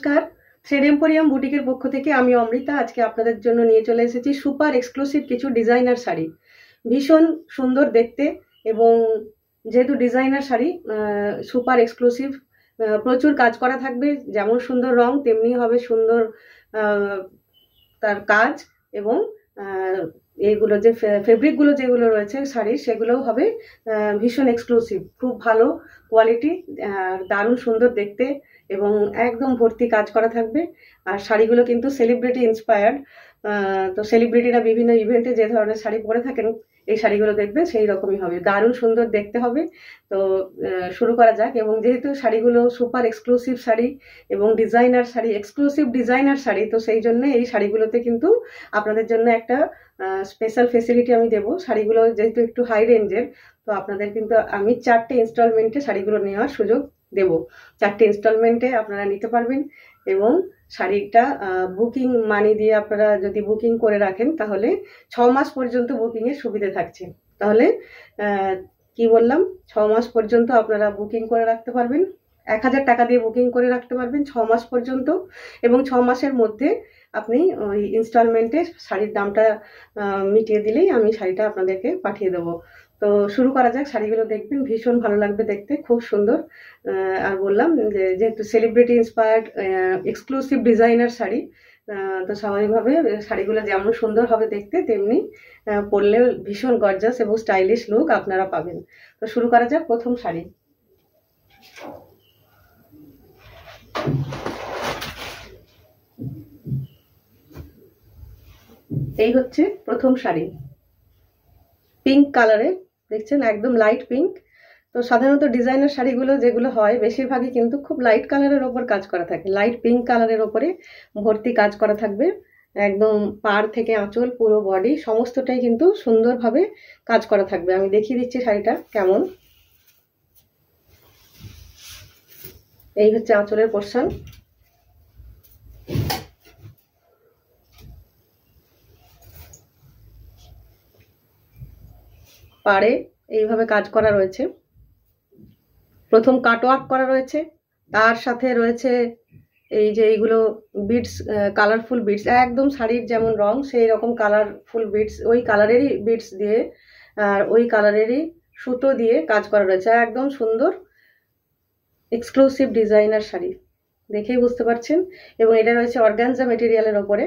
নমস্কার, thread emporium বুটিকের পক্ষ থেকে আমি অমৃতা আজকে আপনাদের জন্য নিয়ে চলে এসেছি সুপার এক্সক্লুসিভ কিছু ডিজাইনার শাড়ি। ভীষণ সুন্দর দেখতে এবং যেহেতু ডিজাইনার শাড়ি সুপার এক্সক্লুসিভ, প্রচুর কাজ করা থাকবে। যেমন সুন্দর রং তেমনি হবে সুন্দর তার কাজ এবং এইগুলো যে ফেব্রিকগুলো যেগুলো রয়েছে শাড়ির সেগুলোও হবে ভীষণ এক্সক্লুসিভ, খুব ভালো কোয়ালিটি, দারুণ সুন্দর দেখতে এবং একদম ভর্তি কাজ করা থাকবে। আর শাড়িগুলো কিন্তু সেলিব্রিটি ইন্সপায়ার্ড, তো সেলিব্রিটিরা বিভিন্ন ইভেন্টে যে ধরনের শাড়ি পরে থাকেন এই শাড়িগুলো দেখবে সেই রকমই হবে, দারুণ সুন্দর দেখতে হবে। তো শুরু করা যাক। এবং যেহেতু শাড়িগুলো সুপার এক্সক্লুসিভ শাড়ি এবং designer sari, exclusive designer sari, তো সেই জন্য এই শাড়িগুলোতে কিন্তু আপনাদের জন্য একটা স্পেশাল ফেসিলিটি আমি দেবো। শাড়িগুলো যেহেতু একটু হাই রেঞ্জের, তো আপনাদের কিন্তু আমি 4টে ইনস্টলমেন্টে শাড়িগুলো নেওয়ার সুযোগ দেব। 4টে ইনস্টলমেন্টে আপনারা নিতে পারবেন এবং শাড়িটা বুকিং মানি দিয়ে আপনারা যদি বুকিং করে রাখেন তাহলে 6 মাস পর্যন্ত বুকিংয়ের সুবিধা থাকছে। তাহলে কি বললাম, 6 মাস পর্যন্ত আপনারা বুকিং করে রাখতে পারবেন, 1000 টাকা দিয়ে বুকিং করে রাখতে পারবেন 6 মাস পর্যন্ত। এবং 6 মাসের মধ্যে আপনি ওই ইনস্টলমেন্টে শাড়ির দামটা মিটিয়ে দিলেই আমি শাড়িটা আপনাদেরকে পাঠিয়ে দেবো। তো শুরু করা যাক। শাড়িগুলো দেখবেন, ভীষণ ভালো লাগবে দেখতে, খুব সুন্দর। আর বললাম যে যেহেতু celebrity inspired exclusive designer sari, তো স্বাভাবিকভাবে শাড়িগুলো যেমন সুন্দর হবে দেখতে তেমনি পরলেও ভীষণ গর্জাস এবং স্টাইলিশ লুক আপনারা পাবেন। তো শুরু করা যাক। প্রথম শাড়ি, এই হচ্ছে প্রথম শাড়ি, পিঙ্ক কালারের, দেখছেন একদম লাইট পিঙ্ক। তো সাধারণত ডিজাইনার শাড়িগুলো যেগুলো হয় বেশিরভাগই কিন্তু খুব লাইট কালারের ওপর কাজ করা থাকে, লাইট পিঙ্ক কালারের ওপরে ভর্তি কাজ করা থাকবে। একদম পাড় থেকে আঁচল পুরো বডি সমস্তটাই কিন্তু সুন্দরভাবে কাজ করা থাকবে। আমি দেখিয়ে দিচ্ছি শাড়িটা কেমন। এই হচ্ছে আঁচলের পোরশন, পাড়ে এইভাবে কাজ করা রয়েছে, প্রথম কাটওয়ার্ক করা রয়েছে, তার সাথে রয়েছে এই যে এইগুলো বিডস, কালারফুল বিডস, একদম শাড়ির যেমন রং সেই রকম কালারফুল বিডস, ওই কালারেরই বিডস দিয়ে আর ওই কালারেরই সুতো দিয়ে কাজ করা রয়েছে। একদম সুন্দর এক্সক্লুসিভ ডিজাইনার শাড়ি, দেখেই বুঝতে পারছেন। এবং এটা রয়েছে অর্গানজা মেটেরিয়ালের ওপরে,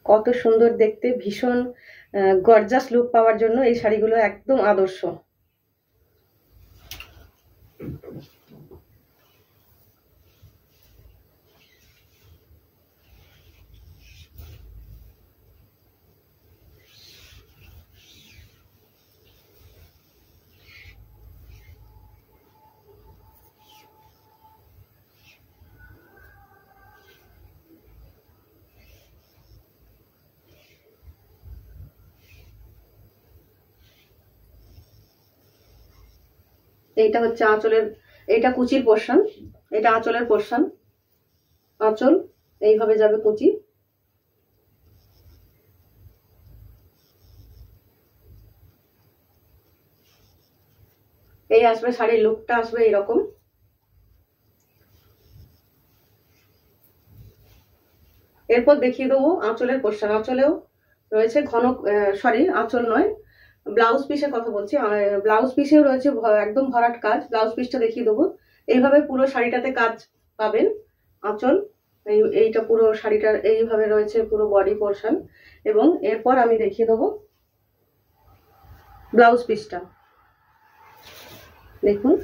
কত সুন্দর দেখতে, ভীষণ গর্জাস লুক পাওয়ার জন্য এই শাড়িগুলো একদম আদর্শ। এইটা হচ্ছে আঁচলের, এটা কুচির পোরশন, এটা আঁচলের পোরশন। আঁচল এইভাবে যাবে কুচি, এই আসবে শাড়ির লুকটা আসবে এইরকম। এরপর দেখিয়ে দেবো আঁচলের পোরশন। আঁচলেও রয়েছে ঘন, সরি আঁচল নয়, ব্লাউজ পিসের কথা বলছি। ব্লাউজ পিসেও রয়েছে একদম ভরাট কাজ, ব্লাউজ পিসটা দেখিয়ে দেবো। এইভাবে পুরো শাড়িটাতে কাজ পাবেন। আঁচল এইটা পুরো শাড়িটার এইভাবে রয়েছে পুরো বডি পোরশন। এবং এরপর আমি দেখিয়ে দেবো ব্লাউজ পিসটা, দেখুন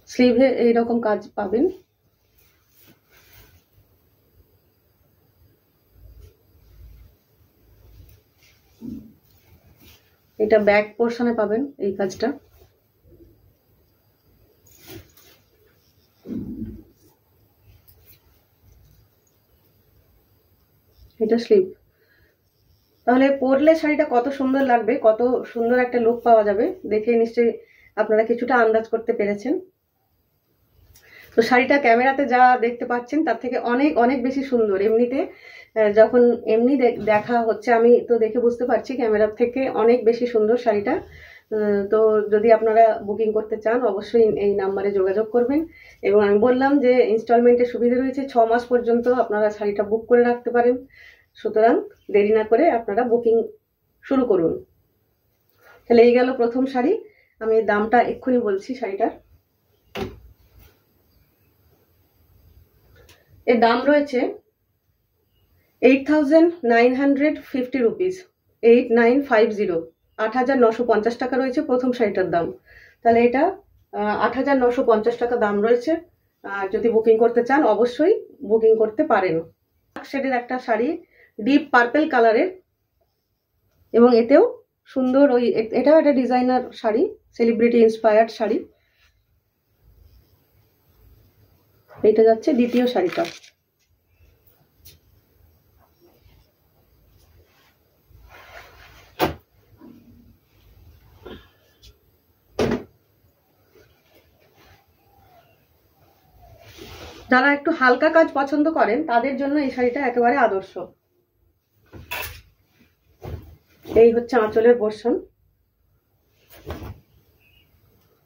স্লিভে এইরকম কাজ পাবেন। এটা ব্যাক পোরশনে পাবেন এই কাজটা। এটা স্লিভ। তাহলে পরলে শাড়িটা কত সুন্দর লাগবে, কত সুন্দর একটা লুক পাওয়া যাবে, দেখে নিশ্চয়ই আপনারা কিছুটা আন্দাজ করতে পেরেছেন। তো শাড়িটা ক্যামেরাতে যা দেখতে পাচ্ছেন তার থেকে অনেক অনেক বেশি সুন্দর। এমনিতে যখন এমনি দেখা হচ্ছে আমি তো দেখে বুঝতে পারছি ক্যামেরার থেকে অনেক বেশি সুন্দর শাড়িটা। তো যদি আপনারা বুকিং করতে চান অবশ্যই এই নাম্বারে যোগাযোগ করবেন। এবং আমি বললাম যে ইনস্টলমেন্টের সুবিধা রয়েছে, 6 মাস পর্যন্ত আপনারা শাড়িটা বুক করে রাখতে পারেন। সুতরাং দেরি না করে আপনারা বুকিং শুরু করুন। তাহলে এই গেল প্রথম শাড়ি। আমি দামটা এক্ষুনি বলছি শাড়িটার। এর দাম রয়েছে 8,950 রুপিস, 8950, 8,950 টাকা রয়েছে প্রথম শাড়িটার দাম। তাহলে এটা 8,950 টাকা দাম রয়েছে। আর যদি বুকিং করতে চান অবশ্যই বুকিং করতে পারেন। শেডের একটা শাড়ি, ডিপ পার্পল কালারের, এবং এতেও সুন্দর এটাও একটা designer sari, celebrity inspired sari. এটা যাচ্ছে দ্বিতীয় শাড়িটা। যারা একটু হালকা কাজ পছন্দ করেন তাদের জন্য এই শাড়িটা একেবারে আদর্শ। এই হচ্ছে আঁচলের পোরশন,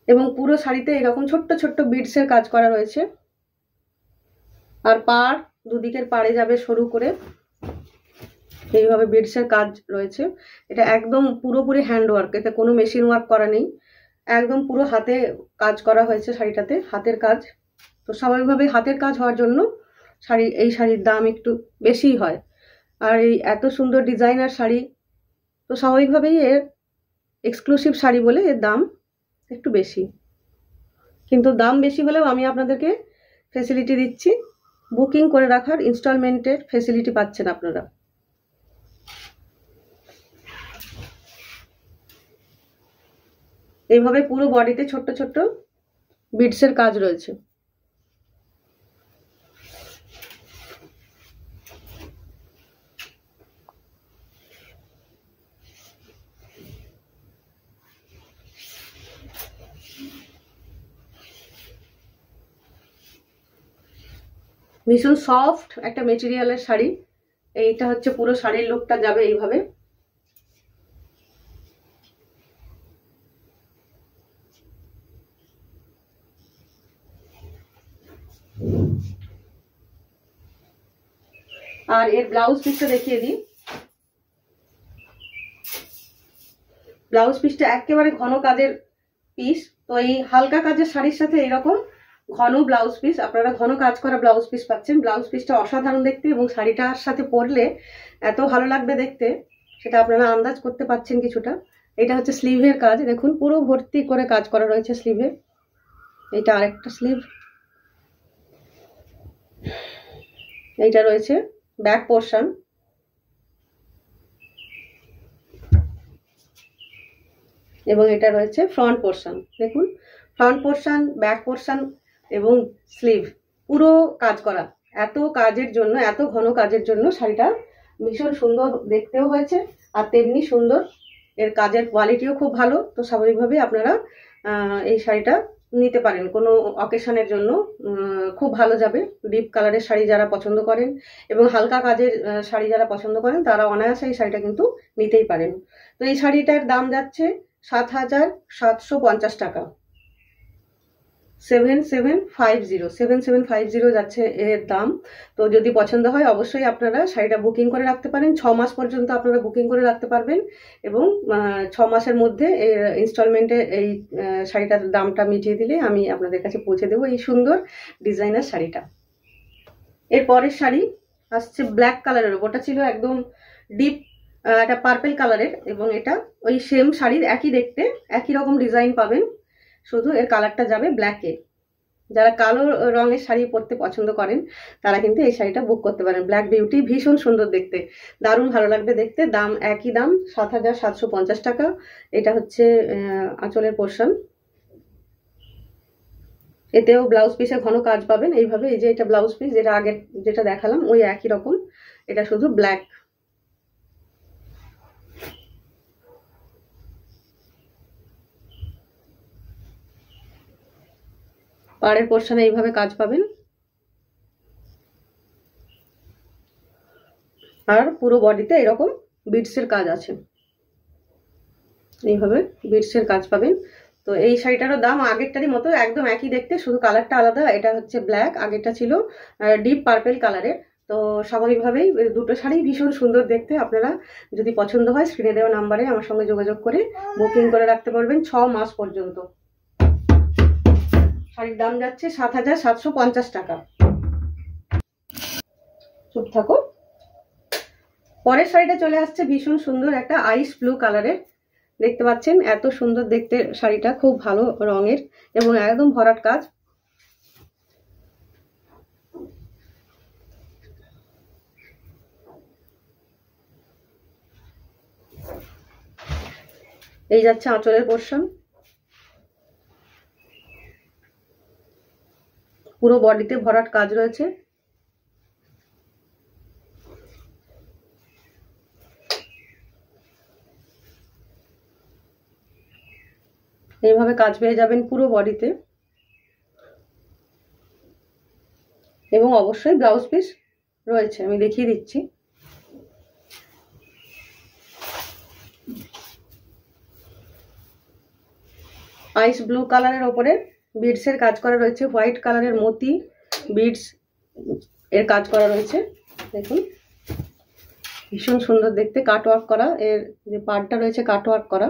এবং পুরো শাড়িতে এরকম ছোট্ট ছোট্ট বিডসের কাজ করা রয়েছে। আর পাড়, দুদিকের পাড়ে যাবে সরু করে এইভাবে বিডসের কাজ রয়েছে। এটা একদম পুরোপুরি হ্যান্ড ওয়ার্ক, এতে কোনো মেশিন ওয়ার্ক করা নেই, একদম পুরো হাতে কাজ করা হয়েছে শাড়িটাতে, হাতের কাজ। তো স্বাভাবিকভাবে হাতের কাজ হওয়ার জন্য এই শাড়ির দাম একটু বেশিই হয়। আর এই এত সুন্দর ডিজাইনার শাড়ি, তো স্বাভাবিকভাবেই এর এক্সক্লুসিভ শাড়ি বলে এর দাম একটু বেশি। কিন্তু দাম বেশি হলেও আমি আপনাদেরকে ফেসিলিটি দিচ্ছি, বুকিং করে রাখার ইনস্টলমেন্টের ফেসিলিটি পাচ্ছেন আপনারা। এইভাবে পুরো বডিতে ছোট্ট ছোট্ট বিডসের কাজ রয়েছে। ভীষণ সফট একটা মেটেরিয়ালের শাড়ি। এইটা হচ্ছে পুরো শাড়ির লুকটা যাবে এইভাবে। আর এর ব্লাউজ পিসটা দেখিয়ে দিই। ব্লাউজ পিসটা একেবারে ঘন কাজের পিস। তো এই হালকা কাজের শাড়ির সাথে এরকম ঘন ব্লাউজ পিস, আপনারা ঘন কাজ করা ব্লাউজ পিস পাচ্ছেন। ব্লাউজ পিসটা অসাধারণ দেখতে, এবং শাড়িটার সাথে পরলে এত ভালো লাগবে দেখতে, সেটা আপনারা আন্দাজ করতে পারছেন কিছুটা। এটা হচ্ছে স্লিভের কাজ, দেখুন পুরো ভর্তি করে কাজ করা রয়েছে স্লিভে। এটা আরেকটা স্লিভ। এইটা রয়েছে ব্যাক পোর্শন, এবং এটা রয়েছে ফ্রন্ট পোর্শন। দেখুন ফ্রন্ট পোর্শন, ব্যাক পোর্শন এবং স্লিভ পুরো কাজ করা। এত কাজের জন্য, এত ঘন কাজের জন্য শাড়িটা ভীষণ সুন্দর দেখতেও হয়েছে, আর তেমনি সুন্দর এর কাজের কোয়ালিটিও খুব ভালো। তো স্বাভাবিকভাবে আপনারা এই শাড়িটা নিতে পারেন কোনো অকেশনের জন্য, খুব ভালো যাবে। ডিপ কালারের শাড়ি যারা পছন্দ করেন এবং হালকা কাজের শাড়ি যারা পছন্দ করেন তারা অনায়াসে এই শাড়িটা কিন্তু নিতেই পারেন। তো এই শাড়িটার দাম যাচ্ছে 7,750 টাকা, 7750 যাচ্ছে এর দাম। তো যদি পছন্দ হয় অবশ্যই আপনারা শাড়িটা বুকিং করে রাখতে পারেন। 6 মাস পর্যন্ত আপনারা বুকিং করে রাখতে পারবেন, এবং 6 মাসের মধ্যে ইনস্টলমেন্টে এই শাড়িটার দামটা মিটিয়ে দিলে আমি আপনাদের কাছে পৌঁছে দেবো এই সুন্দর ডিজাইনার শাড়িটা। এর পরের শাড়ি আসছে ব্ল্যাক কালারের, ওটা ছিল একদম ডিপ একটা পার্পল কালারের, এবং এটা ওই সেম শাড়ির একই দেখতে, একই রকম ডিজাইন পাবেন, শুধু এর কালারটা যাবে ব্ল্যাকে। যারা কালো রঙের শাড়ি পরতে পছন্দ করেন তারা কিন্তু এই শাড়িটা বুক করতে পারেন। ব্ল্যাক বিউটি, ভীষণ সুন্দর দেখতে, দারুণ ভালো লাগবে দেখতে। দাম একই দাম, 7,750 টাকা। এটা হচ্ছে আঁচলের পোর্শন। এতেও ব্লাউজ পিসে ঘন কাজ পাবেন এইভাবে। এই যে এটা ব্লাউজ পিস, যেটা আগে যেটা দেখালাম ওই একই রকম, এটা শুধু ব্ল্যাক। পাড়ের পোর্শনে এইভাবে কাজ পাবেন, আর পুরো বডিতে এরকম বিডসের কাজ আছে। এইভাবে বিটসের কাজ পাবেন। তো এই শাড়িটারও দাম আগেরটারই মতো, একদম একই দেখতে, শুধু কালারটা আলাদা। এটা হচ্ছে ব্ল্যাক, আগেরটা ছিল ডিপ পার্পেল কালারের। তো স্বাভাবিকভাবেই দুটো শাড়ি ভীষণ সুন্দর দেখতে। আপনারা যদি পছন্দ হয় স্ক্রিনে দেওয়া নাম্বারে আমার সঙ্গে যোগাযোগ করে বুকিং করে রাখতে পারবেন 6 মাস পর্যন্ত। শাড়ির দাম যাচ্ছে ৭,৭৫০ টাকা। চুপ থাকো। পরের শাড়িটা চলে আসছে ভীষণ সুন্দর একটা আইস ব্লু কালারের। দেখতে পাচ্ছেন এত সুন্দর দেখতে শাড়িটা, খুব ভালো রঙের এবং একদম ভরাট কাজ। এই যাচ্ছে আঁচলের পোর্শন, পুরো বডিতে ভরাট কাজ রয়েছে। এইভাবে কাজ পেয়ে যাবেন পুরো বডিতে, এবং অবশ্যই ব্লাউজ পিস রয়েছে, আমি দেখিয়ে দিচ্ছি। আইস ব্লু কালারের ওপরে বিডস এর কাজ করা রয়েছে, হোয়াইট কালারের মতি বিডস এর কাজ করা রয়েছে। দেখুন ভীষণ সুন্দর দেখতে, কাট ওয়ার্ক করা, এর যে পার্টটা রয়েছে কাট ওয়ার্ক করা।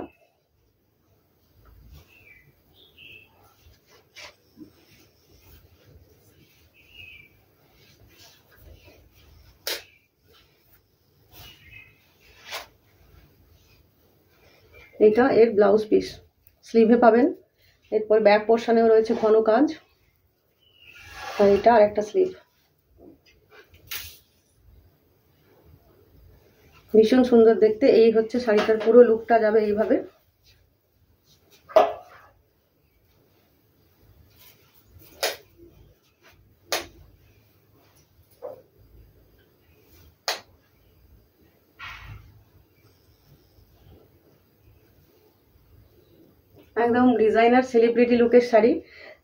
এটা এর ব্লাউজ পিস, স্লিভে পাবেন। এরপর ব্যাক পোর্শনেও রয়েছে ঘন কাজ, আর এটা আর একটা স্লিভ। ভীষণ সুন্দর দেখতে। এই হচ্ছে শাড়িটার পুরো লুকটা যাবে এইভাবে। একদম ডিজাইনার সেলিব্রিটি লুকের শাড়ি,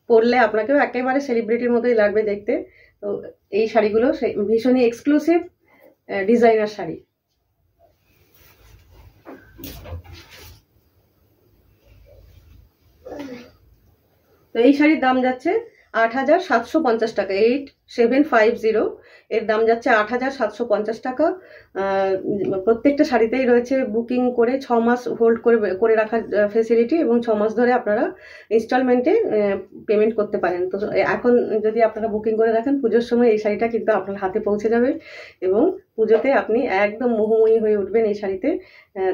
পরলে আপনাকেও একেবারে সেলিব্রিটির মতোই লাগবে দেখতে। তো এই শাড়িগুলো ভীষণই এক্সক্লুসিভ ডিজাইনার শাড়ি। তো এই শাড়ির দাম যাচ্ছে ৮,৭৫০ টাকা, 8750। এর দাম যাচ্ছে ৮,৭৫০ টাকা। প্রত্যেকটা শাড়িতেই রয়েছে বুকিং করে 6 মাস হোল্ড করে রাখার ফেসিলিটি, এবং 6 মাস ধরে আপনারা ইনস্টলমেন্টে পেমেন্ট করতে পারেন। তো এখন যদি আপনারা বুকিং করে রাখেন, পুজোর সময় এই শাড়িটা কিন্তু আপনার হাতে পৌঁছে যাবে, এবং পুজোতে আপনি একদম মোহময়ী হয়ে উঠবেন এই শাড়িতে।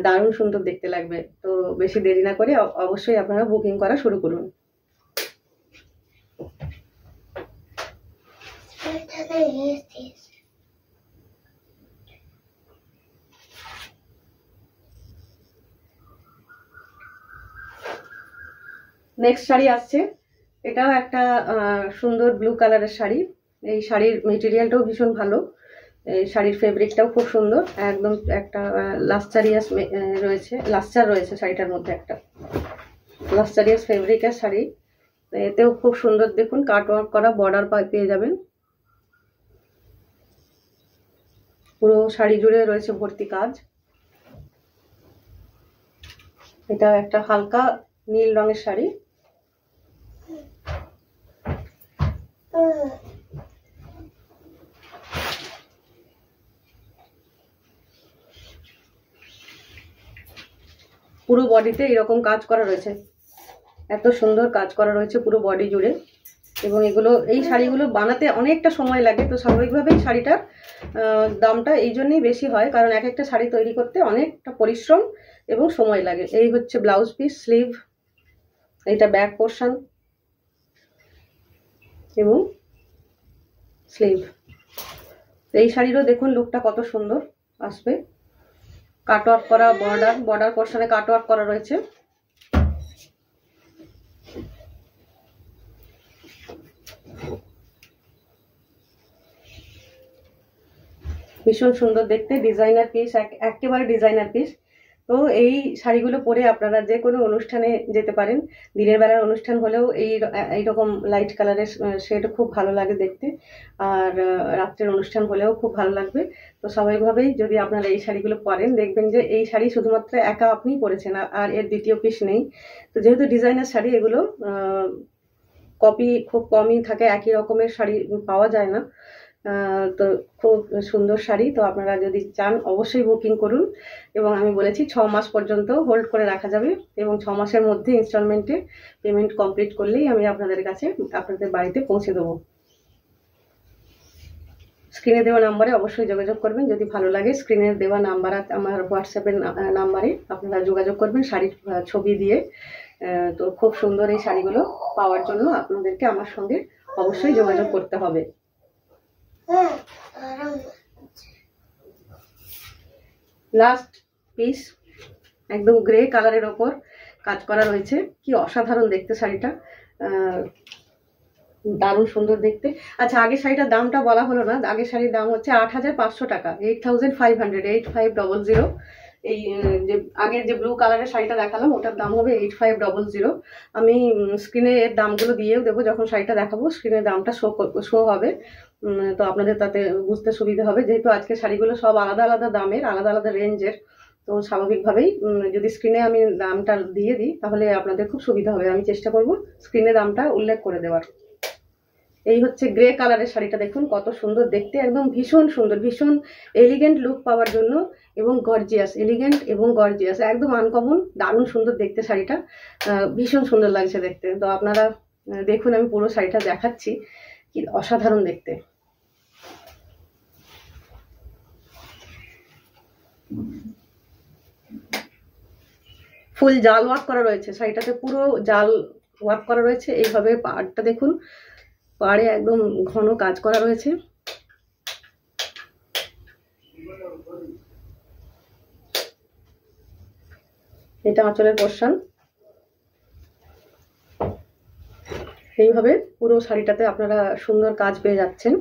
দারুণ সুন্দর দেখতে লাগবে। তো বেশি দেরি না করে অবশ্যই আপনারা বুকিং করা শুরু করুন। নেক্সট শাড়ি আসছে, এটাও একটা সুন্দর ব্লু কালারের শাড়ি। এই শাড়ির মেটেরিয়ালটাও ভীষণ ভালো, এই শাড়ির ফেব্রিকটাও খুব সুন্দর, একদম একটা লাস্টারিয়াস রয়েছে, লাস্টার রয়েছে শাড়িটার মধ্যে, একটা লাস্টারিয়াস ফেব্রিকের শাড়ি। এতেও খুব সুন্দর দেখুন কাট ওয়ার্ক করা বর্ডার পেয়ে যাবেন। পুরো শাড়ি জুড়ে রয়েছে ভর্তি কাজ। এটা একটা হালকা নীল রঙের শাড়ি। পুরো বডিতে এরকম কাজ করা রয়েছে, এত সুন্দর কাজ করা রয়েছে পুরো বডি জুড়ে। এবং এই শাড়িগুলো বানাতে অনেকটা সময় লাগে। তো স্বাভাবিকভাবেই শাড়িটার দামটা এই জন্যই বেশি হয়, কারণ এক একটা শাড়ি তৈরি করতে অনেকটা পরিশ্রম এবং সময় লাগে। এই হচ্ছে ব্লাউজ পিস, স্লিভ, এইটা ব্যাক পোর্শন এবং স্লিভ। এই শাড়িরও দেখুন লুকটা কত সুন্দর আসবে। কাটওয়ার্ক করা বর্ডার পোর্শনে কাটওয়ার্ক করা রয়েছে। ভীষণ সুন্দর দেখতে, ডিজাইনার পিস, একেবারে ডিজাইনার পিস। তো এই শাড়িগুলো পরে আপনারা যে কোনো অনুষ্ঠানে যেতে পারেন। দিনের বেলার অনুষ্ঠান হলেও এইরকম লাইট কালারের শেড খুব ভালো লাগে দেখতে, আর রাত্রের অনুষ্ঠান হলেও খুব ভালো লাগবে। তো স্বাভাবিকভাবেই যদি আপনারা এই শাড়িগুলো পরেন, দেখবেন যে এই শাড়ি শুধুমাত্র একা আপনিই পরেছেন, আর এর দ্বিতীয় পিস নেই। তো যেহেতু ডিজাইনার শাড়ি, এগুলো কপি খুব কমই থাকে, একই রকমের শাড়ি পাওয়া যায় না। তো খুব সুন্দর শাড়ি। তো আপনারা যদি চান অবশ্যই বুকিং করুন, এবং আমি বলেছি 6 মাস পর্যন্ত হোল্ড করে রাখা যাবে, এবং 6 মাসের মধ্যে ইনস্টলমেন্টে পেমেন্ট কমপ্লিট করলেই আমি আপনাদের কাছে আপনাদের বাড়িতে পৌঁছে দেবো। স্ক্রিনে দেওয়া নাম্বারে অবশ্যই যোগাযোগ করবেন। যদি ভালো লাগে স্ক্রিনে দেওয়া নাম্বার আমার হোয়াটসঅ্যাপের নাম্বারে আপনারা যোগাযোগ করবেন শাড়ির ছবি দিয়ে। তো খুব সুন্দর এই শাড়িগুলো পাওয়ার জন্য আপনাদেরকে আমার সঙ্গে অবশ্যই যোগাযোগ করতে হবে। লাস্ট পিস একদম গ্রে কালারের ওপর কাজ করা রয়েছে, কি অসাধারণ দেখতে শাড়িটা, দারুণ সুন্দর দেখতে। আচ্ছা, আগের শাড়িটার দামটা বলা হলো না। আগের শাড়ির দাম হচ্ছে 8,500 টাকা, 8,500, 8500। এই যে আগের যে ব্লু কালারের শাড়িটা দেখালাম ওটার দাম হবে 8500। আমি স্ক্রিনে এর দামগুলো দিয়েও দেবো, যখন শাড়িটা দেখাবো স্ক্রিনে দামটা শো হবে। তো আপনাদের তাতে বুঝতে সুবিধা হবে, যেহেতু আজকে শাড়িগুলো সব আলাদা আলাদা দামের, আলাদা আলাদা রেঞ্জের। তো স্বাভাবিকভাবেই যদি স্ক্রিনে আমি দামটা দিয়ে দিই তাহলে আপনাদের খুব সুবিধা হবে। আমি চেষ্টা করব স্ক্রিনে দামটা উল্লেখ করে দেওয়ার। এই হচ্ছে গ্রে কালারের শাড়িটা, দেখুন কত সুন্দর দেখতে, একদম ভীষণ সুন্দর, ভীষণ এলিগেন্ট লুক পাওয়ার জন্য, এবং গর্জিয়াস, এলিগেন্ট এবং গর্জিয়াস, একদম আনকমন, দারুণ সুন্দর দেখতে শাড়িটা, ভীষণ সুন্দর লাগছে দেখতে। তো আপনারা দেখুন, আমি পুরো শাড়িটা দেখাচ্ছি, কি অসাধারণ দেখতে। ফুল জাল ওয়ার্ক করা রয়েছে শাড়িটাতে, পুরো জাল ওয়ার্ক করা রয়েছে। এইভাবে পাড়টা দেখুন, পাড়ে একদম ঘন কাজ করা রয়েছে। এটা আঁচলের পোরশন। এইভাবে পুরো শাড়িটাতে আপনারা সুন্দর কাজ পেয়ে যাচ্ছেন।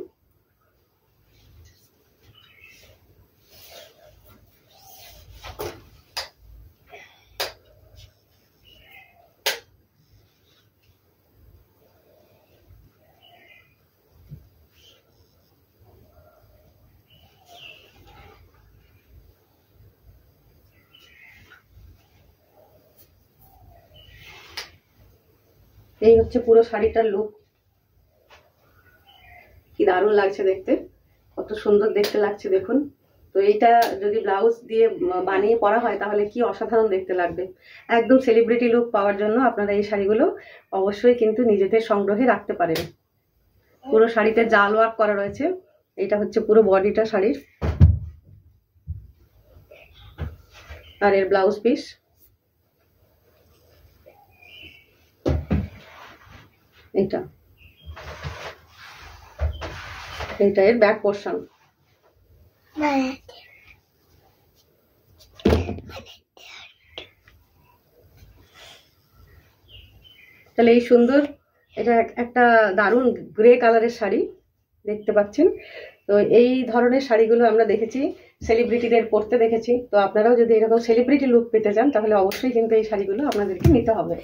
এই হচ্ছে পুরো শাড়িটার লুক, কি দারুণ লাগছে দেখতে, কত সুন্দর দেখতে লাগছে দেখুন। তো এইটা যদি ব্লাউজ দিয়ে বানিয়ে পরা হয় তাহলে কি অসাধারণ দেখতে লাগবে। একদম সেলিব্রিটি লুক পাওয়ার জন্য আপনারা এই শাড়িগুলো অবশ্যই কিন্তু নিজেদের সংগ্রহে রাখতে পারেন। পুরো শাড়িতে জাল ওয়ার্ক করা রয়েছে। এটা হচ্ছে পুরো বডিটা শাড়ির, আর এর ব্লাউজ পিস। এটা এর ব্যাক পোরশন। তাহলে এই সুন্দর, এটা একটা দারুণ গ্রে কালারের শাড়ি দেখতে পাচ্ছেন। তো এই ধরনের শাড়িগুলো আমরা দেখেছি, সেলিব্রিটিদের পরতে দেখেছি। তো আপনারাও যদি এরকম সেলিব্রিটি লুক পেতে চান তাহলে অবশ্যই কিন্তু এই শাড়িগুলো আপনাদেরকে নিতে হবে।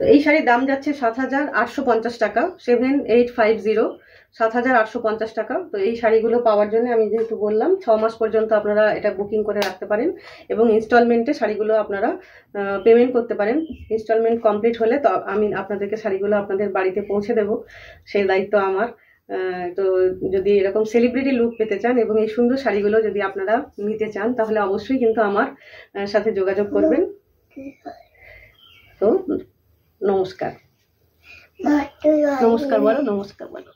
তো এই শাড়ির দাম যাচ্ছে 7,850 টাকা, 7850, 7,850 টাকা। তো এই শাড়িগুলো পাওয়ার জন্য আমি যেহেতু বললাম 6 মাস পর্যন্ত আপনারা এটা বুকিং করে রাখতে পারেন, এবং ইনস্টলমেন্টে শাড়িগুলো আপনারা পেমেন্ট করতে পারেন। ইনস্টলমেন্ট কমপ্লিট হলে তো আমি আপনাদেরকে শাড়িগুলো আপনাদের বাড়িতে পৌঁছে দেব, সেই দায়িত্ব আমার। তো যদি এরকম সেলিব্রিটি লুক পেতে চান এবং এই সুন্দর শাড়িগুলো যদি আপনারা নিতে চান তাহলে অবশ্যই কিন্তু আমার সাথে যোগাযোগ করবেন। তো নমস্কার, নমস্কার বলো, নমস্কার বলো।